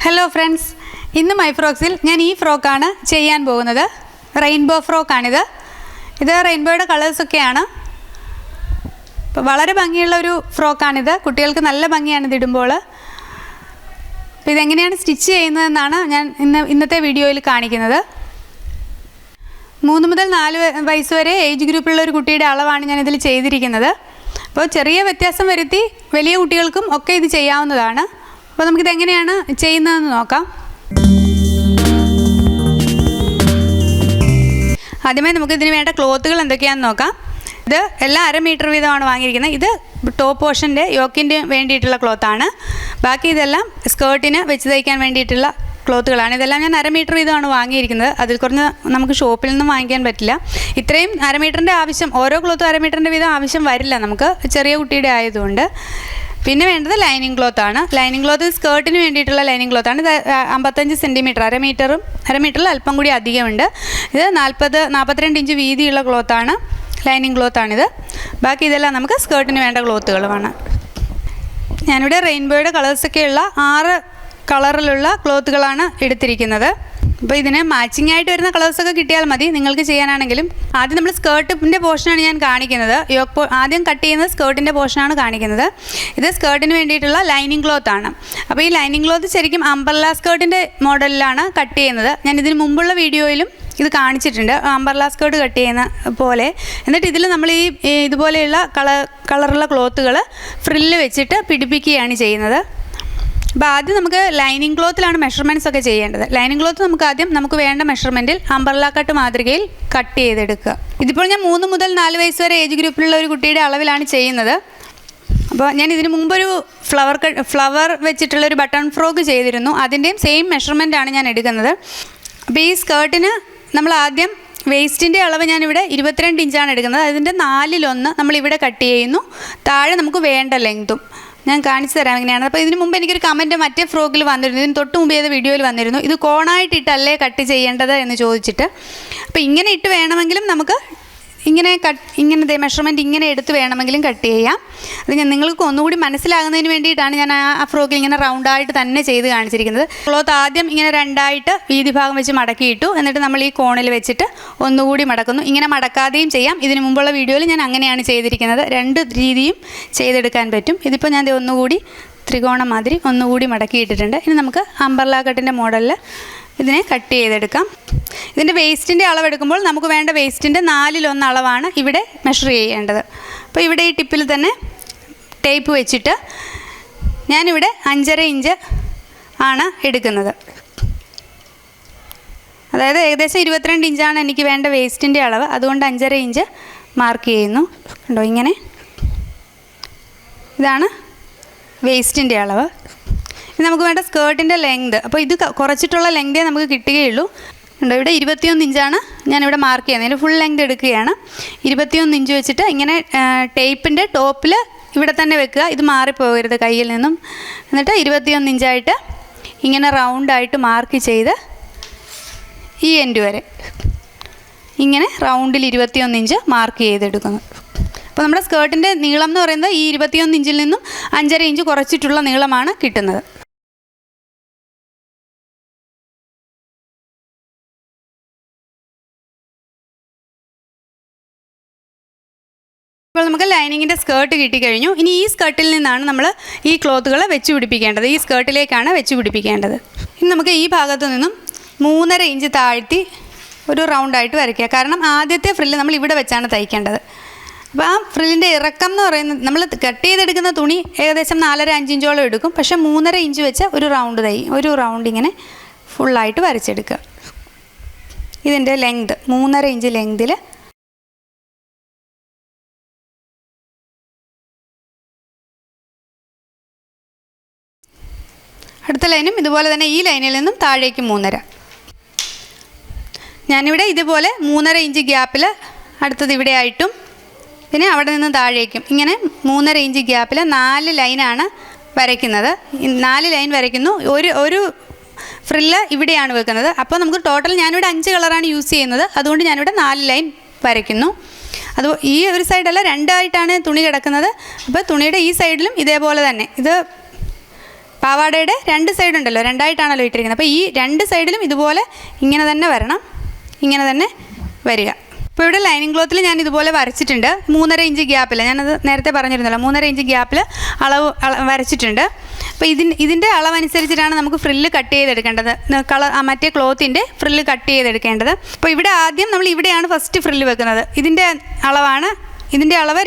Hello friends, ഇന്ന് my ഫ്രോക്സിൽ ഞാൻ ഈ ഫ്രോക്കാണ് ചെയ്യാൻ പോകുന്നത്. റെയിൻബോ ഫ്രോക്കാണിത്. ഇത് റെയിൻബോയുടെ കളേഴ്സൊക്കെയാണ്. അപ്പോൾ വളരെ ഭംഗിയുള്ള ഒരു ഫ്രോക്കാണിത്. കുട്ടികൾക്ക് നല്ല ഭംഗിയാണ് ഇതിടുമ്പോൾ. അപ്പോൾ ഇതെങ്ങനെയാണ് സ്റ്റിച്ച് ചെയ്യുന്നതെന്നാണ് ഞാൻ ഇന്നത്തെ വീഡിയോയിൽ കാണിക്കുന്നത്. 3 മുതൽ 4 വയസ്സ് വരെ ഏജ് ഗ്രൂപ്പിലുള്ള ഒരു കുട്ടിയുടെ അളവാണ് ഞാനിതിൽ ചെയ്തിരിക്കുന്നത്. അപ്പോൾ ചെറിയ വ്യത്യാസം വരുത്തി വലിയ കുട്ടികൾക്കും ഒക്കെ ഇത് ചെയ്യാവുന്നതാണ്. അപ്പോൾ നമുക്കിതെങ്ങനെയാണ് ചെയ്യുന്നതെന്ന് നോക്കാം. ആദ്യമേ നമുക്കിതിന് വേണ്ട ക്ലോത്തുകൾ എന്തൊക്കെയാണെന്ന് നോക്കാം. ഇത് എല്ലാം 1/2 മീറ്റർ വീതമാണ് വാങ്ങിയിരിക്കുന്നത്. ഇത് ടോപ്പ് പോർഷൻ്റെ യോക്കിൻ്റെ വേണ്ടിയിട്ടുള്ള ക്ലോത്താണ്. ബാക്കി ഇതെല്ലാം സ്കേർട്ടിന് വെച്ച് തയ്ക്കാൻ വേണ്ടിയിട്ടുള്ള ക്ലോത്തുകളാണ്. ഇതെല്ലാം ഞാൻ 1/2 മീറ്റർ വീതമാണ് വാങ്ങിയിരിക്കുന്നത്. അതിൽ കുറഞ്ഞ് നമുക്ക് ഷോപ്പിൽ നിന്നും വാങ്ങിക്കാൻ പറ്റില്ല. ഇത്രയും 1/2 മീറ്ററിൻ്റെ ആവശ്യം, ഓരോ ക്ലോത്തും 1/2 മീറ്ററിൻ്റെ വീതം ആവശ്യം വരില്ല നമുക്ക്, ചെറിയ കുട്ടിയുടെ ആയതുകൊണ്ട്. പിന്നെ വേണ്ടത് ലൈനിങ് ക്ലോത്താണ്. ലൈനിങ് ക്ലോത്ത് സ്കേർട്ടിന് വേണ്ടിയിട്ടുള്ള ലൈനിങ് ക്ലോത്താണ്. ഇത് 55 സെൻറ്റിമീറ്റർ, 1/2 മീറ്ററിൽ അല്പം കൂടി അധികമുണ്ട്. ഇത് 42 ഇഞ്ച് വീതിയുള്ള ക്ലോത്താണ്, ലൈനിങ് ക്ലോത്താണിത്. ബാക്കി ഇതെല്ലാം നമുക്ക് സ്കേർട്ടിന് വേണ്ട ക്ലോത്തുകളുമാണ്. ഞാനിവിടെ റെയിൻബോയുടെ കളേഴ്സൊക്കെയുള്ള 6 കളറിലുള്ള ക്ലോത്തുകളാണ് എടുത്തിരിക്കുന്നത്. അപ്പോൾ ഇതിന് മാച്ചിങ് ആയിട്ട് വരുന്ന കളേഴ്സൊക്കെ കിട്ടിയാൽ മതി നിങ്ങൾക്ക് ചെയ്യാനാണെങ്കിലും. ആദ്യം നമ്മൾ സ്കേർട്ടിൻ്റെ പോർഷനാണ് ഞാൻ കാണിക്കുന്നത്. ആദ്യം കട്ട് ചെയ്യുന്നത് സ്കേർട്ടിൻ്റെ പോർഷനാണ് കാണിക്കുന്നത്. ഇത് സ്കേർട്ടിന് വേണ്ടിയിട്ടുള്ള ലൈനിങ് ക്ലോത്താണ്. അപ്പോൾ ഈ ലൈനിങ് ക്ലോത്ത് ശരിക്കും അംബ്രല്ല സ്കേർട്ടിൻ്റെ മോഡലിലാണ് കട്ട് ചെയ്യുന്നത്. ഞാൻ ഇതിന് മുമ്പുള്ള വീഡിയോയിലും ഇത് കാണിച്ചിട്ടുണ്ട്, അംബ്രല്ല സ്കേർട്ട് കട്ട് ചെയ്യുന്ന പോലെ. എന്നിട്ട് ഇതിൽ നമ്മൾ ഈ ഇതുപോലെയുള്ള കളറുള്ള ക്ലോത്തുകൾ ഫ്രില്ല് വെച്ചിട്ട് പിടിപ്പിക്കുകയാണ് ചെയ്യുന്നത്. അപ്പോൾ ആദ്യം നമുക്ക് ലൈനിങ് ക്ലോത്തിലാണ് മെഷർമെൻറ്റ്സ് ഒക്കെ ചെയ്യേണ്ടത്. ലൈനിങ് ക്ലോത്ത് നമുക്ക് വേണ്ട മെഷർമെൻറ്റിൽ അംബ്രല്ല കട്ട് മാതൃകയിൽ കട്ട് ചെയ്തെടുക്കുക. ഇതിപ്പോൾ ഞാൻ 3 മുതൽ 4 വയസ്സ് വരെ ഏജ് ഗ്രൂപ്പിലുള്ള ഒരു കുട്ടിയുടെ അളവിലാണ് ചെയ്യുന്നത്. അപ്പോൾ ഞാൻ ഇതിന് മുമ്പൊരു ഫ്ലവർ വെച്ചിട്ടുള്ളൊരു ബട്ടൺ ഫ്രോക്ക് ചെയ്തിരുന്നു. അതിൻ്റെയും സെയിം മെഷർമെൻറ്റാണ് ഞാൻ എടുക്കുന്നത്. അപ്പോൾ ഈ സ്കേർട്ടിന് നമ്മൾ ആദ്യം വേസ്റ്റിൻ്റെ അളവ് ഞാനിവിടെ 22 ഇഞ്ചാണ് എടുക്കുന്നത്. അതിൻ്റെ 4/1 നമ്മളിവിടെ കട്ട് ചെയ്യുന്നു. താഴെ നമുക്ക് വേണ്ട ലെങ്തും ഞാൻ കാണിച്ചു തരാം എങ്ങനെയാണ്. അപ്പോൾ ഇതിന് മുമ്പ് എനിക്കൊരു കമൻറ്റ് മറ്റേ ഫ്രോക്കിൽ വന്നിരുന്നു, ഇതിന് തൊട്ട് മുമ്പ് ചെയ്ത വീഡിയോയിൽ വന്നിരുന്നു, ഇത് കോണായിട്ടിട്ടല്ലേ കട്ട് ചെയ്യേണ്ടത് എന്ന് ചോദിച്ചിട്ട്. അപ്പോൾ ഇങ്ങനെ ഇട്ട് വേണമെങ്കിലും നമുക്ക് ഇങ്ങനെ മെഷർമെൻറ്റ് ഇങ്ങനെ എടുത്ത് വേണമെങ്കിലും കട്ട് ചെയ്യാം. അത് നിങ്ങൾക്ക് ഒന്നുകൂടി മനസ്സിലാകുന്നതിന് വേണ്ടിയിട്ടാണ് ഞാൻ ആ ഫ്രോക്കിൽ ഇങ്ങനെ റൗണ്ടായിട്ട് തന്നെ ചെയ്ത് കാണിച്ചിരിക്കുന്നത്. ക്ലോത്ത് ആദ്യം ഇങ്ങനെ 2ആയിട്ട് വീതി ഭാഗം വെച്ച് മടക്കിയിട്ടു. എന്നിട്ട് നമ്മൾ ഈ കോണിൽ വെച്ചിട്ട് ഒന്നുകൂടി മടക്കുന്നു. ഇങ്ങനെ മടക്കാതെയും ചെയ്യാം. ഇതിന് മുമ്പുള്ള വീഡിയോയിൽ ഞാൻ അങ്ങനെയാണ് ചെയ്തിരിക്കുന്നത്. 2 രീതിയും ചെയ്തെടുക്കാൻ പറ്റും. ഇതിപ്പോൾ ഞാൻ ഒന്നുകൂടി ത്രികോണം മാതിരി ഒന്നുകൂടി മടക്കിയിട്ടിട്ടുണ്ട്. ഇനി നമുക്ക് അംബ്രല്ല കട്ടിൻ്റെ മോഡലിൽ ഇതിനെ കട്ട് ചെയ്തെടുക്കാം. ഇതിൻ്റെ വേസ്റ്റിൻ്റെ അളവെടുക്കുമ്പോൾ നമുക്ക് വേണ്ട വേസ്റ്റിൻ്റെ 4/1 അളവാണ് ഇവിടെ മെഷർ ചെയ്യേണ്ടത്. അപ്പോൾ ഇവിടെ ഈ ടിപ്പിൽ തന്നെ ടേപ്പ് വെച്ചിട്ട് ഞാനിവിടെ 5.5 ഇഞ്ച് ആണ് എടുക്കുന്നത്. അതായത് ഏകദേശം 22 ഇഞ്ചാണ് എനിക്ക് വേണ്ട വേസ്റ്റിൻ്റെ അളവ്. അതുകൊണ്ട് 5.5 ഇഞ്ച് മാർക്ക് ചെയ്യുന്നു. കണ്ടോ, ഇങ്ങനെ. ഇതാണ് വേസ്റ്റിൻ്റെ അളവ്. ഇത് നമുക്ക് വേണ്ട സ്കേർട്ടിൻ്റെ ലെങ്ത്. അപ്പോൾ ഇത് കുറച്ചിട്ടുള്ള ലെങ്തേ നമുക്ക് കിട്ടുകയുള്ളൂ. ഉണ്ടോ, ഇവിടെ 21 ഇഞ്ചാണ് ഞാനിവിടെ മാർക്ക് ചെയ്യുന്നത്. ഇതിന് ഫുൾ ലെങ്ത് എടുക്കുകയാണ്. 21 ഇഞ്ച് വെച്ചിട്ട് ഇങ്ങനെ ടേപ്പിൻ്റെ ടോപ്പിൽ ഇവിടെ തന്നെ വെക്കുക. ഇത് മാറിപ്പോകരുത് കയ്യിൽ നിന്നും. എന്നിട്ട് 21 ഇഞ്ചായിട്ട് ഇങ്ങനെ റൗണ്ടായിട്ട് മാർക്ക് ചെയ്ത് ഈ എൻഡ് വരെ ഇങ്ങനെ റൗണ്ടിൽ 21 ഇഞ്ച് മാർക്ക് ചെയ്തെടുക്കുന്നു. അപ്പോൾ നമ്മുടെ സ്കേർട്ടിൻ്റെ നീളം എന്ന് പറയുന്നത് ഈ 21 ഇഞ്ചിൽ നിന്നും 5.5 ഇഞ്ച് കുറച്ചിട്ടുള്ള നീളമാണ് കിട്ടുന്നത്. ഇപ്പോൾ നമുക്ക് ലൈനിങ്ങിൻ്റെ സ്കേർട്ട് കിട്ടിക്കഴിഞ്ഞു. ഇനി ഈ സ്കേർട്ടിൽ നിന്നാണ് നമ്മൾ ഈ ക്ലോത്തുകൾ വെച്ച് പിടിപ്പിക്കേണ്ടത്. ഈ സ്കേർട്ടിലേക്കാണ് വെച്ച് പിടിപ്പിക്കേണ്ടത്. ഇനി നമുക്ക് ഈ ഭാഗത്തു നിന്നും 3.5 ഇഞ്ച് താഴ്ത്തി ഒരു റൗണ്ടായിട്ട് വരയ്ക്കുക. കാരണം ആദ്യത്തെ ഫ്രില്ല് നമ്മൾ ഇവിടെ വെച്ചാണ് തയ്ക്കേണ്ടത്. അപ്പോൾ ആ ഫ്രില്ലിൻ്റെ ഇറക്കം എന്ന് പറയുന്നത്, നമ്മൾ കട്ട് ചെയ്തെടുക്കുന്ന തുണി ഏകദേശം 4.5 ഇഞ്ചോളം എടുക്കും. പക്ഷേ 3.5 ഇഞ്ച് വെച്ച് ഒരു റൗണ്ട് ഇങ്ങനെ ഫുള്ളായിട്ട് വരച്ചെടുക്കുക. ഇതിൻ്റെ ലെങ്ത് 3.5 ഇഞ്ച് ലെങ്തിൽ അടുത്ത ലൈനും ഇതുപോലെ തന്നെ ഈ ലൈനിൽ നിന്നും താഴേക്ക് 3.5. ഞാനിവിടെ ഇതുപോലെ 3.5 ഇഞ്ച് ഗ്യാപ്പിൽ അടുത്തത് ഇവിടെ ആയിട്ടും പിന്നെ അവിടെ നിന്ന് താഴേക്കും ഇങ്ങനെ 3.5 ഇഞ്ച് ഗ്യാപ്പിൽ 4 ലൈനാണ് വരയ്ക്കുന്നത്. 4 ലൈൻ വരയ്ക്കുന്നു. ഒരു ഫ്രില്ല് ഇവിടെയാണ് വെക്കുന്നത്. അപ്പോൾ നമുക്ക് ടോട്ടൽ ഞാനിവിടെ 5 കളറാണ് യൂസ് ചെയ്യുന്നത്. അതുകൊണ്ട് ഞാനിവിടെ 4 ലൈൻ വരയ്ക്കുന്നു. അത് ഈ ഒരു സൈഡല്ല, 2 ആയിട്ടാണ് തുണി കിടക്കുന്നത്. അപ്പോൾ തുണിയുടെ ഈ സൈഡിലും ഇതേപോലെ തന്നെ ഇത് പാവാടയുടെ 2 സൈഡ് ഉണ്ടല്ലോ, 2ആയിട്ടാണല്ലോ ഇട്ടിരിക്കുന്നത്. അപ്പോൾ ഈ 2 സൈഡിലും ഇതുപോലെ ഇങ്ങനെ തന്നെ വരണം, ഇങ്ങനെ തന്നെ വരിക. ഇപ്പോൾ ഇവിടെ ലൈനിങ് ക്ലോത്തിൽ ഞാൻ ഇതുപോലെ വരച്ചിട്ടുണ്ട്. 3.5 ഇഞ്ച് ഗ്യാപ്പിൽ, ഞാനത് നേരത്തെ പറഞ്ഞിരുന്നല്ലോ, 3.5 ഇഞ്ച് ഗ്യാപ്പിൽ അളവ് വരച്ചിട്ടുണ്ട്. അപ്പോൾ ഇതിൻ്റെ അളവനുസരിച്ചിട്ടാണ് നമുക്ക് ഫ്രില്ല് കട്ട് ചെയ്തെടുക്കേണ്ടത്, മറ്റേ ക്ലോത്തിൻ്റെ ഫ്രില്ല് കട്ട് ചെയ്തെടുക്കേണ്ടത്. അപ്പോൾ ഇവിടെ ആദ്യം നമ്മൾ ഇവിടെയാണ് ഫസ്റ്റ് ഫ്രില്ല് വെക്കുന്നത്. ഇതിൻ്റെ അളവാണ്, ഇതിൻ്റെ അളവ്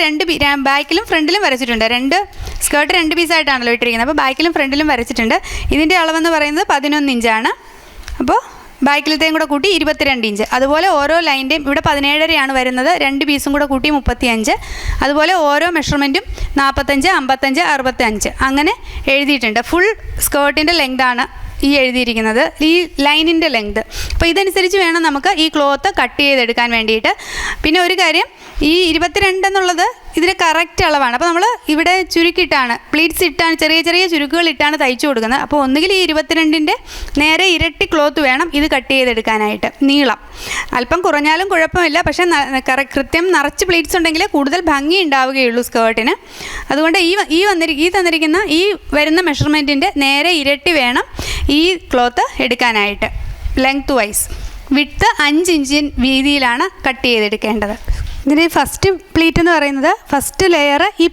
ബാക്കിലും ഫ്രണ്ടിലും വരച്ചിട്ടുണ്ട്. സ്കേർട്ട് 2 പീസായിട്ടാണല്ലോ ഇട്ടിരിക്കുന്നത്, അപ്പോൾ ബാക്കിലും ഫ്രണ്ടിലും വരച്ചിട്ടുണ്ട്. ഇതിൻ്റെ അളവെന്ന് പറയുന്നത് 11 ഇഞ്ചാണ്. അപ്പോൾ ബാക്കിലത്തെയും കൂടെ കൂട്ടി 22 ഇഞ്ച്. അതുപോലെ ഓരോ ലൈൻ്റെയും ഇവിടെ 17.5 വരുന്നത്, 2 പീസും കൂടെ കൂട്ടി 35. അതുപോലെ ഓരോ മെഷർമെൻറ്റും 45, 55, 65 അങ്ങനെ എഴുതിയിട്ടുണ്ട്. ഫുൾ സ്കേർട്ടിൻ്റെ ലെങ്താണ് ഈ എഴുതിയിരിക്കുന്നത്, ഈ ലൈനിൻ്റെ ലെങ്ത്. അപ്പോൾ ഇതനുസരിച്ച് വേണം നമുക്ക് ഈ ക്ലോത്ത് കട്ട് ചെയ്തെടുക്കാൻ വേണ്ടിയിട്ട്. പിന്നെ ഒരു കാര്യം, ഈ 22 എന്നുള്ളത് ഇതിൻ്റെ കറക്റ്റ് അളവാണ്. അപ്പോൾ നമ്മൾ ഇവിടെ ചുരുക്കിയിട്ടാണ്, പ്ലീറ്റ്സ് ഇട്ടാണ്, ചെറിയ ചെറിയ ചുരുക്കുകൾ ഇട്ടാണ് തയ്ച്ചു കൊടുക്കുന്നത്. അപ്പോൾ ഒന്നുകിൽ ഈ 22ൻ്റെ നേരെ ഇരട്ടി ക്ലോത്ത് വേണം ഇത് കട്ട് ചെയ്തെടുക്കാനായിട്ട്. നീളം അല്പം കുറഞ്ഞാലും കുഴപ്പമില്ല, പക്ഷേ കൃത്യം നിറച്ച് പ്ലീറ്റ്സ് ഉണ്ടെങ്കിൽ കൂടുതൽ ഭംഗി ഉണ്ടാവുകയുള്ളൂ സ്കേർട്ടിന്. അതുകൊണ്ട് ഈ തന്നിരിക്കുന്ന ഈ വരുന്ന മെഷർമെൻറ്റിൻ്റെ നേരെ ഇരട്ടി വേണം ഈ ക്ലോത്ത് എടുക്കാനായിട്ട്. ലെങ്ത് വൈസ് വിഡ്ത്ത് 5 ഇഞ്ച് വീതിയിലാണ് കട്ട് ചെയ്തെടുക്കേണ്ടത്. ഇതിന് ഫസ്റ്റ് പ്ലീറ്റ് എന്ന് പറയുന്നത്, ഫസ്റ്റ് ലെയർ ഈ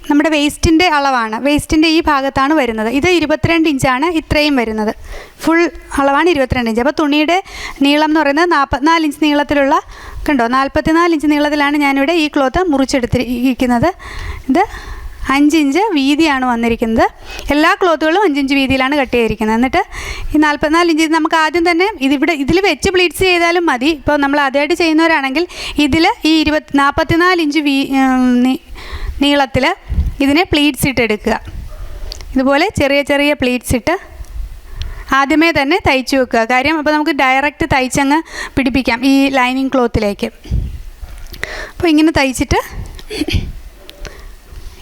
നമ്മുടെ വേസ്റ്റിൻ്റെ അളവാണ്, വേസ്റ്റിൻ്റെ ഈ ഭാഗത്താണ് വരുന്നത്. ഇത് 22 ഇഞ്ചാണ് ഇത്രയും വരുന്നത്, ഫുൾ അളവാണ് 22 ഇഞ്ച്. അപ്പോൾ തുണിയുടെ നീളം എന്ന് പറയുന്നത് 44 ഇഞ്ച് നീളത്തിലുള്ള, കണ്ടോ, 44 ഇഞ്ച് നീളത്തിലാണ് ഞാനിവിടെ ഈ ക്ലോത്ത് മുറിച്ചെടുത്തിരിക്കുന്നത്. ഇത് 5 ഇഞ്ച് വീതിയാണ് വന്നിരിക്കുന്നത്. എല്ലാ ക്ലോത്തുകളും 5 ഇഞ്ച് വീതിയിലാണ് കട്ട് ചെയ്തിരിക്കുന്നത്. എന്നിട്ട് ഈ 44 ഇഞ്ച് നമുക്ക് ആദ്യം തന്നെ ഇതിൽ വെച്ച് പ്ലീറ്റ്സ് ചെയ്താലും മതി. ഇപ്പോൾ നമ്മൾ ആദ്യമായിട്ട് ചെയ്യുന്നവരാണെങ്കിൽ ഇതിൽ ഈ 44 ഇഞ്ച് നീളത്തിൽ ഇതിനെ പ്ലീറ്റ്സ് ഇട്ടെടുക്കുക. ഇതുപോലെ ചെറിയ ചെറിയ പ്ലീറ്റ്സ് ഇട്ട് ആദ്യമേ തന്നെ തയ്ച്ചു വെക്കുക. കാര്യം അപ്പോൾ നമുക്ക് ഡയറക്റ്റ് തയ്ച്ചങ്ങ് പിടിപ്പിക്കാം ഈ ലൈനിങ് ക്ലോത്തിലേക്ക്. അപ്പോൾ ഇങ്ങനെ തയ്ച്ചിട്ട്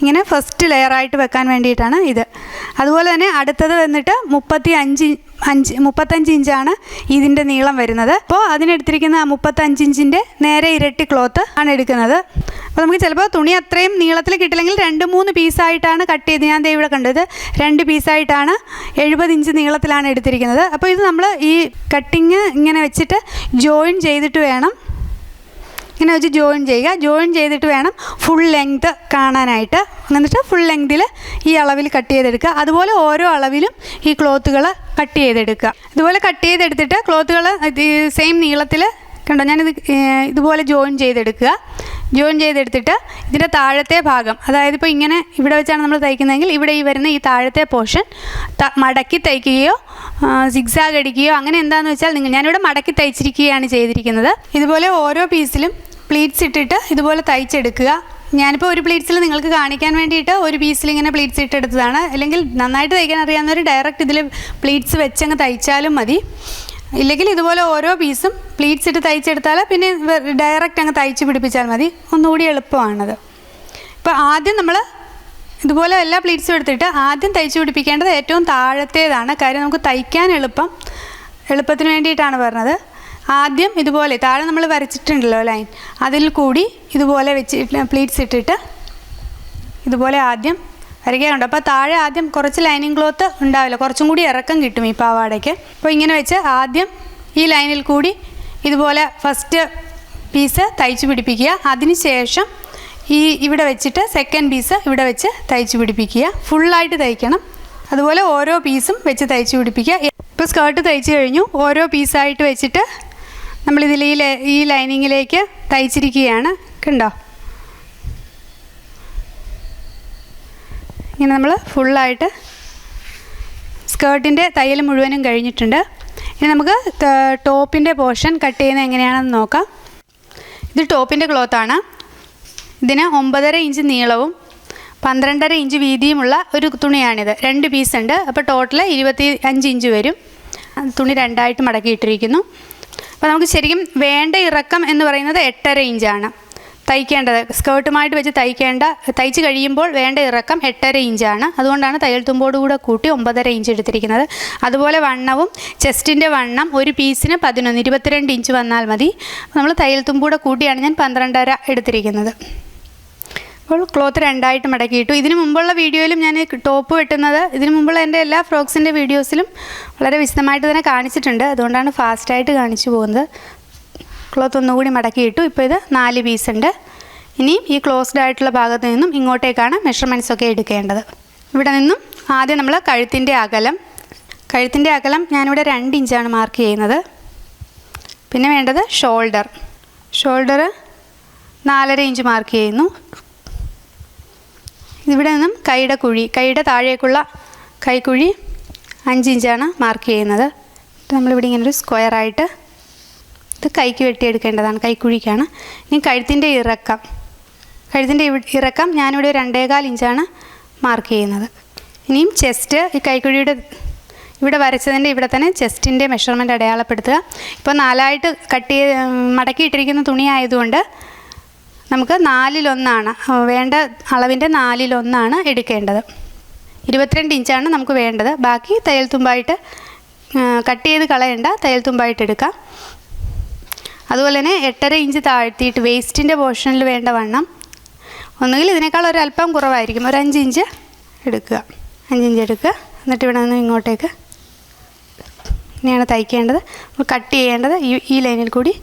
ഇങ്ങനെ ഫസ്റ്റ് ലെയറായിട്ട് വെക്കാൻ വേണ്ടിയിട്ടാണ് ഇത്. അതുപോലെ തന്നെ അടുത്തത് വന്നിട്ട് 35 ഇഞ്ചാണ് ഇതിൻ്റെ നീളം വരുന്നത്. അപ്പോൾ അതിനെടുത്തിരിക്കുന്ന 35 ഇഞ്ചിൻ്റെ നേരെ ഇരട്ടി ക്ലോത്ത് ആണ് എടുക്കുന്നത്. അപ്പോൾ നമുക്ക് ചിലപ്പോൾ തുണി അത്രയും നീളത്തിൽ കിട്ടില്ലെങ്കിൽ 2-3 പീസായിട്ടാണ് കട്ട് ചെയ്ത്, ഞാൻ ഇവിടെ കണ്ടത് 2 പീസായിട്ടാണ് 70 ഇഞ്ച് നീളത്തിലാണ് എടുത്തിരിക്കുന്നത്. അപ്പോൾ ഇത് നമ്മൾ ഈ കട്ടിങ് ഇങ്ങനെ വെച്ചിട്ട് ജോയിൻ ചെയ്തിട്ട് വേണം, ഇങ്ങനെ വെച്ച് ജോയിൻ ചെയ്തിട്ട് വേണം ഫുൾ ലെങ്ത് കാണാനായിട്ട്. എന്നിട്ട് ഫുൾ ലെങ്തിൽ ഈ അളവിൽ കട്ട് ചെയ്തെടുക്കുക. അതുപോലെ ഓരോ അളവിലും ഈ ക്ലോത്തുകൾ കട്ട് ചെയ്തെടുക്കുക. ഇതുപോലെ കട്ട് ചെയ്തെടുത്തിട്ട് ക്ലോത്തുകൾ സെയിം നീളത്തിൽ, കണ്ടോ, ഞാനിത് ഇതുപോലെ ജോയിൻ ചെയ്തെടുത്തിട്ട് ഇതിൻ്റെ താഴത്തെ ഭാഗം, അതായത് ഇപ്പോൾ ഇങ്ങനെ ഇവിടെ വെച്ചാണ് നമ്മൾ തയ്ക്കുന്നതെങ്കിൽ ഇവിടെ ഈ വരുന്ന ഈ താഴത്തെ പോർഷൻ മടക്കി തയ്ക്കുകയോ സിഗ്സാഗ് അടിക്കുകയോ അങ്ങനെ എന്താണെന്ന് വെച്ചാൽ ഞാനിവിടെ മടക്കി തയ്ച്ചിരിക്കുകയാണ് ചെയ്തിരിക്കുന്നത്. ഇതുപോലെ ഓരോ പീസിലും പ്ലീറ്റ്സ് ഇട്ടിട്ട് ഇതുപോലെ തയ്ച്ചെടുക്കുക. ഞാനിപ്പോൾ ഒരു പ്ലീറ്റ്സിൽ നിങ്ങൾക്ക് കാണിക്കാൻ വേണ്ടിയിട്ട് ഒരു പീസിൽ ഇങ്ങനെ പ്ലീറ്റ്സ് ഇട്ടെടുത്തതാണ്. അല്ലെങ്കിൽ നന്നായിട്ട് തയ്ക്കാൻ അറിയാവുന്നവർ ഡയറക്റ്റ് ഇതിൽ പ്ലീറ്റ്സ് വെച്ചങ്ങ് തയ്ച്ചാലും മതി. ഇല്ലെങ്കിൽ ഇതുപോലെ ഓരോ പീസും പ്ലീറ്റ്സ് ഇട്ട് തയ്ച്ചെടുത്താൽ പിന്നെ ഡയറക്റ്റ് അങ്ങ് തയ്ച്ച് പിടിപ്പിച്ചാൽ മതി, ഒന്നുകൂടി എളുപ്പമാണത്. ഇപ്പോൾ ആദ്യം നമ്മൾ ഇതുപോലെ എല്ലാ പ്ലീറ്റ്സും എടുത്തിട്ട് ആദ്യം തയ്ച്ച് പിടിപ്പിക്കേണ്ടത് ഏറ്റവും താഴത്തേതാണ്. കാര്യം നമുക്ക് തയ്ക്കാൻ എളുപ്പത്തിന് വേണ്ടിയിട്ടാണ് പറഞ്ഞത്. ആദ്യം ഇതുപോലെ താഴെ നമ്മൾ വരച്ചിട്ടുണ്ടല്ലോ ലൈൻ, അതിൽ കൂടി ഇതുപോലെ വെച്ച് പ്ലീറ്റ്സ് ഇട്ടിട്ട് ഇതുപോലെ ആദ്യം വരയ്ക്കാറുണ്ട്. അപ്പോൾ താഴെ ആദ്യം കുറച്ച് ലൈനിങ് ക്ലോത്ത് ഉണ്ടാവില്ല, കുറച്ചും കൂടി ഇറക്കം കിട്ടും ഈ പാവാടയ്ക്ക്. അപ്പോൾ ഇങ്ങനെ വെച്ച് ആദ്യം ഈ ലൈനിൽ കൂടി ഇതുപോലെ ഫസ്റ്റ് പീസ് തയ്ച്ച് പിടിപ്പിക്കുക. അതിനുശേഷം ഇവിടെ വെച്ചിട്ട് സെക്കൻഡ് പീസ് ഇവിടെ വെച്ച് തയ്ച്ച് പിടിപ്പിക്കുക. ഫുള്ളായിട്ട് തയ്ക്കണം. അതുപോലെ ഓരോ പീസും വെച്ച് തയ്ച്ച് പിടിപ്പിക്കുക. ഇപ്പോൾ സ്കേർട്ട് തയ്ച്ച് കഴിഞ്ഞു. ഓരോ പീസായിട്ട് വെച്ചിട്ട് നമ്മളിതിൽ ഈ ലൈനിങ്ങിലേക്ക് തയ്ച്ചിരിക്കുകയാണ്. കണ്ടോ, ഇങ്ങനെ നമ്മൾ ഫുള്ളായിട്ട് സ്കേർട്ടിൻ്റെ തയ്യൽ മുഴുവനും കഴിഞ്ഞിട്ടുണ്ട്. ഇനി നമുക്ക് ടോപ്പിൻ്റെ പോർഷൻ കട്ട് ചെയ്യുന്നത് എങ്ങനെയാണെന്ന് നോക്കാം. ഇത് ടോപ്പിൻ്റെ ക്ലോത്താണ്. ഇതിന് 9.5 ഇഞ്ച് നീളവും 12.5 ഇഞ്ച് വീതിയുമുള്ള ഒരു തുണിയാണിത്. 2 പീസ് ഉണ്ട്. അപ്പോൾ ടോട്ടൽ 25 ഇഞ്ച് വരും. തുണി 2ആയിട്ട് മടക്കിയിട്ടിരിക്കുന്നു. അപ്പോൾ നമുക്ക് ശരിക്കും വേണ്ട ഇറക്കം എന്ന് പറയുന്നത് 8.5 ഇഞ്ചാണ് തയ്ക്കേണ്ടത്. സ്കേർട്ടുമായിട്ട് വെച്ച് തയ്ച്ച് കഴിയുമ്പോൾ വേണ്ട ഇറക്കം 8.5 ഇഞ്ചാണ്. അതുകൊണ്ടാണ് തയ്യൽ തുമ്പോട് കൂടെ കൂട്ടി 9.5 ഇഞ്ച് എടുത്തിരിക്കുന്നത്. അതുപോലെ വണ്ണവും, ചെസ്റ്റിൻ്റെ വണ്ണം ഒരു പീസിന് 22 ഇഞ്ച് വന്നാൽ മതി. നമ്മൾ തയ്യൽ തുമ്പൂടെ കൂട്ടിയാണ് ഞാൻ 12.5 എടുത്തിരിക്കുന്നത്. അപ്പോൾ ക്ലോത്ത് രണ്ടായിട്ട് മടക്കിയിട്ടു. ഇതിന് മുമ്പുള്ള വീഡിയോയിലും ഞാൻ ടോപ്പ് വെട്ടുന്നത്, ഇതിന് മുമ്പുള്ള എൻ്റെ എല്ലാ ഫ്രോക്സിൻ്റെ വീഡിയോസിലും വളരെ വിശദമായിട്ട് തന്നെ കാണിച്ചിട്ടുണ്ട്. അതുകൊണ്ടാണ് ഫാസ്റ്റായിട്ട് കാണിച്ചു പോകുന്നത്. ക്ലോത്ത് ഒന്നുകൂടി മടക്കിയിട്ടു. ഇപ്പോൾ ഇത് 4 പീസ് ഉണ്ട്. ഇനിയും ഈ ക്ലോസ്ഡ് ആയിട്ടുള്ള ഭാഗത്ത് നിന്നും ഇങ്ങോട്ടേക്കാണ് മെഷർമെൻറ്റ്സൊക്കെ എടുക്കേണ്ടത്. ഇവിടെ നിന്നും ആദ്യം നമ്മൾ കഴുത്തിൻ്റെ അകലം ഞാനിവിടെ 2 ഇഞ്ചാണ് മാർക്ക് ചെയ്യുന്നത്. പിന്നെ വേണ്ടത് ഷോൾഡർ 4.5 ഇഞ്ച് മാർക്ക് ചെയ്യുന്നു. ഇവിടെ നിന്നും കൈയുടെ താഴേക്കുള്ള കൈക്കുഴി 5 ഇഞ്ചാണ് മാർക്ക് ചെയ്യുന്നത്. നമ്മളിവിടെ ഇങ്ങനൊരു സ്ക്വയറായിട്ട് ഇത് കൈക്ക് വെട്ടിയെടുക്കേണ്ടതാണ്, കൈക്കുഴിക്കാണ്. ഇനി കഴുത്തിൻ്റെ ഇറക്കം ഞാനിവിടെ 2.25 ഇഞ്ചാണ് മാർക്ക് ചെയ്യുന്നത്. ഇനിയും ചെസ്റ്റ്, ഈ കൈക്കുഴിയുടെ ഇവിടെ വരച്ചതിൻ്റെ ഇവിടെ തന്നെ ചെസ്റ്റിൻ്റെ മെഷർമെൻറ്റ് അടയാളപ്പെടുത്തുക. ഇപ്പോൾ 4ആയിട്ട് മടക്കിയിട്ടിരിക്കുന്ന തുണി ആയതുകൊണ്ട് നമുക്ക് 4/1 വേണ്ട അളവിൻ്റെ 4/1 എടുക്കേണ്ടത്. 22 ഇഞ്ചാണ് നമുക്ക് വേണ്ടത്. ബാക്കി തയ്യൽ തുമ്പായിട്ട് കട്ട് ചെയ്ത് കളയണ്ട, തയ്യൽ തുമ്പായിട്ട് എടുക്കാം. അതുപോലെ തന്നെ 8.5 ഇഞ്ച് താഴ്ത്തിയിട്ട് വേസ്റ്റിൻ്റെ പോർഷനിൽ വേണ്ട വണ്ണം ഒന്നുകിൽ ഇതിനേക്കാൾ ഒരല്പം കുറവായിരിക്കും, ഒരു 5 ഇഞ്ച് എടുക്കുക. 5 ഇഞ്ച് എടുക്കുക. എന്നിട്ട് ഇവിടെ നിന്ന് ഇങ്ങോട്ടേക്ക് ഇങ്ങനെയാണ് തയ്ക്കേണ്ടത്. കട്ട് ചെയ്യേണ്ടത് ഈ ലൈനിൽ കൂടി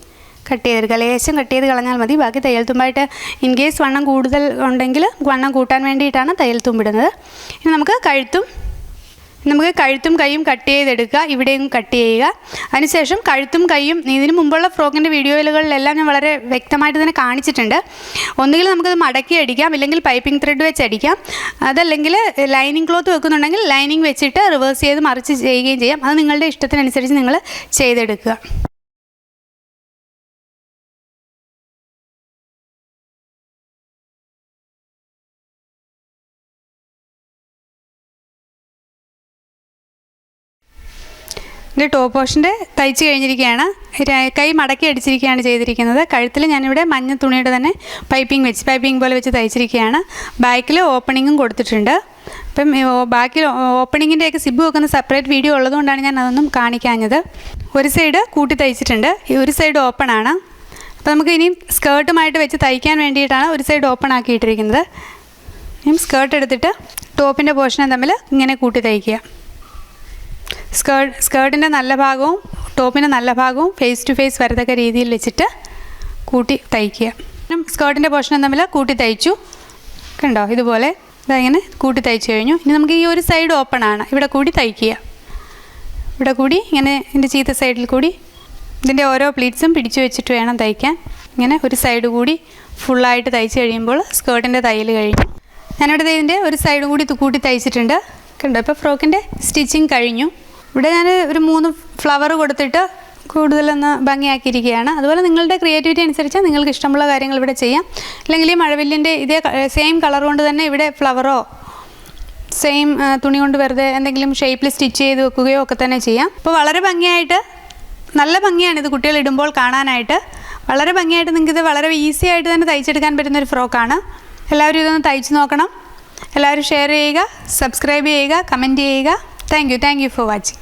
കട്ട് ചെയ്തെടുക്കുക. ലേശം കട്ട് ചെയ്ത് കളഞ്ഞാൽ മതി. ബാക്കി തയ്യൽ തുമ്പായിട്ട് ഇൻ കേസ് വണ്ണം കൂടുതൽ ഉണ്ടെങ്കിൽ വണ്ണം കൂട്ടാൻ വേണ്ടിയിട്ടാണ് തയ്യൽ തുമ്പിടുന്നത്. ഇനി നമുക്ക് കഴുത്തും കൈയും കട്ട് ചെയ്തെടുക്കുക. ഇവിടെയും കട്ട് ചെയ്യുക. അതിനുശേഷം കഴുത്തും കൈയും ഇതിന് മുമ്പുള്ള ഫ്രോക്കിൻ്റെ വീഡിയോകളിലെല്ലാം ഞാൻ വളരെ വ്യക്തമായിട്ട് തന്നെ കാണിച്ചിട്ടുണ്ട്. ഒന്നുകിൽ നമുക്കത് മടക്കി അടിക്കാം, ഇല്ലെങ്കിൽ പൈപ്പിംഗ് ത്രെഡ് വെച്ച് അടിക്കാം. അതല്ലെങ്കിൽ ലൈനിങ് ക്ലോത്ത് വെക്കുന്നുണ്ടെങ്കിൽ ലൈനിങ് വെച്ചിട്ട് റിവേഴ്സ് ചെയ്ത് മറിച്ച് ചെയ്യുകയും ചെയ്യാം. അത് നിങ്ങളുടെ ഇഷ്ടത്തിനനുസരിച്ച് നിങ്ങൾ ചെയ്തെടുക്കുക. ഇത് ടോപ്പ് പോർഷൻ്റെ തയ്ച്ച് കഴിഞ്ഞിരിക്കുകയാണ്. കൈ മടക്കി അടിച്ചിരിക്കുകയാണ് ചെയ്തിരിക്കുന്നത്. കഴുത്തിൽ ഞാനിവിടെ മഞ്ഞ തുണിയുടെ തന്നെ പൈപ്പിംഗ് പോലെ വെച്ച് തയ്ച്ചിരിക്കുകയാണ്. ബാക്കിൽ ഓപ്പണിങ്ങും കൊടുത്തിട്ടുണ്ട്. അപ്പം ബാക്കി ഓപ്പണിങ്ങിൻ്റെയൊക്കെ സിബ് വെക്കുന്ന സെപ്പറേറ്റ് വീഡിയോ ഉള്ളതുകൊണ്ടാണ് ഞാൻ അതൊന്നും കാണിക്കാഞ്ഞത്. ഒരു സൈഡ് കൂട്ടി തയ്ച്ചിട്ടുണ്ട്, ഒരു സൈഡ് ഓപ്പൺ ആണ്. അപ്പോൾ നമുക്ക് ഇനിയും സ്കേർട്ടുമായിട്ട് വെച്ച് തയ്ക്കാൻ വേണ്ടിയിട്ടാണ് ഒരു സൈഡ് ഓപ്പൺ ആക്കിയിട്ടിരിക്കുന്നത്. ഇനിയും സ്കേർട്ട് എടുത്തിട്ട് ടോപ്പിൻ്റെ പോർഷനെ തമ്മിൽ ഇങ്ങനെ കൂട്ടി തയ്ക്കുക. സ്കേർട്ടിൻ്റെ നല്ല ഭാഗവും ടോപ്പിൻ്റെ നല്ല ഭാഗവും ഫേസ് ടു ഫേസ് വരത്തക്ക രീതിയിൽ വെച്ചിട്ട് കൂട്ടി തയ്ക്കുക. സ്കേർട്ടിൻ്റെ പോർഷനും തമ്മിൽ കൂട്ടി തയ്ച്ചു. കണ്ടോ, ഇതുപോലെ ഇങ്ങനെ കൂട്ടി തയ്ച്ചു കഴിഞ്ഞു. ഇനി നമുക്ക് ഈ ഒരു സൈഡ് ഓപ്പൺ ആണ്, ഇവിടെ കൂടി തയ്ക്കുക. ഇവിടെ കൂടി ഇങ്ങനെ ഇതിൻ്റെ ചീത്ത സൈഡിൽ കൂടി ഇതിൻ്റെ ഓരോ പ്ലീറ്റ്സും പിടിച്ചു വെച്ചിട്ട് വേണം തയ്ക്കാൻ. ഇങ്ങനെ ഒരു സൈഡ് കൂടി ഫുള്ളായിട്ട് തയ്ച്ച് കഴിയുമ്പോൾ സ്കേർട്ടിൻ്റെ തയ്യൽ കഴിഞ്ഞു. ഞാനിവിടെ ഇതിൻ്റെ ഒരു സൈഡും കൂടി കൂട്ടി തയ്ച്ചിട്ടുണ്ട്. കണ്ടോ, ഇപ്പോൾ ഫ്രോക്കിൻ്റെ സ്റ്റിച്ചിങ് കഴിഞ്ഞു. ഇവിടെ ഞാൻ ഒരു 3 ഫ്ലവർ കൊടുത്തിട്ട് കൂടുതലൊന്ന് ഭംഗിയാക്കിയിരിക്കുകയാണ്. അതുപോലെ നിങ്ങളുടെ ക്രിയേറ്റിവിറ്റി അനുസരിച്ച് നിങ്ങൾക്ക് ഇഷ്ടമുള്ള കാര്യങ്ങൾ ഇവിടെ ചെയ്യാം. അല്ലെങ്കിൽ ഈ മഴവില്ലിൻ്റെ ഇതേ സെയിം കളർ കൊണ്ട് തന്നെ ഇവിടെ ഫ്ലവറോ സെയിം തുണി കൊണ്ട് വെറുതെ എന്തെങ്കിലും ഷേപ്പിൽ സ്റ്റിച്ച് ചെയ്ത് വെക്കുകയോ ഒക്കെ തന്നെ ചെയ്യാം. അപ്പോൾ വളരെ ഭംഗിയായിട്ട്, നല്ല ഭംഗിയാണ് ഇത് കുട്ടികൾ ഇടുമ്പോൾ കാണാനായിട്ട്. വളരെ ഭംഗിയായിട്ട് നിങ്ങൾക്കിത് വളരെ ഈസി ആയിട്ട് തന്നെ തയ്ച്ചെടുക്കാൻ പറ്റുന്നൊരു ഫ്രോക്കാണ്. എല്ലാവരും ഇതൊന്ന് തയ്ച്ച് നോക്കണം. എല്ലാവരും ഷെയർ ചെയ്യുക, സബ്സ്ക്രൈബ് ചെയ്യുക, കമൻറ്റ് ചെയ്യുക. Thank you for watching.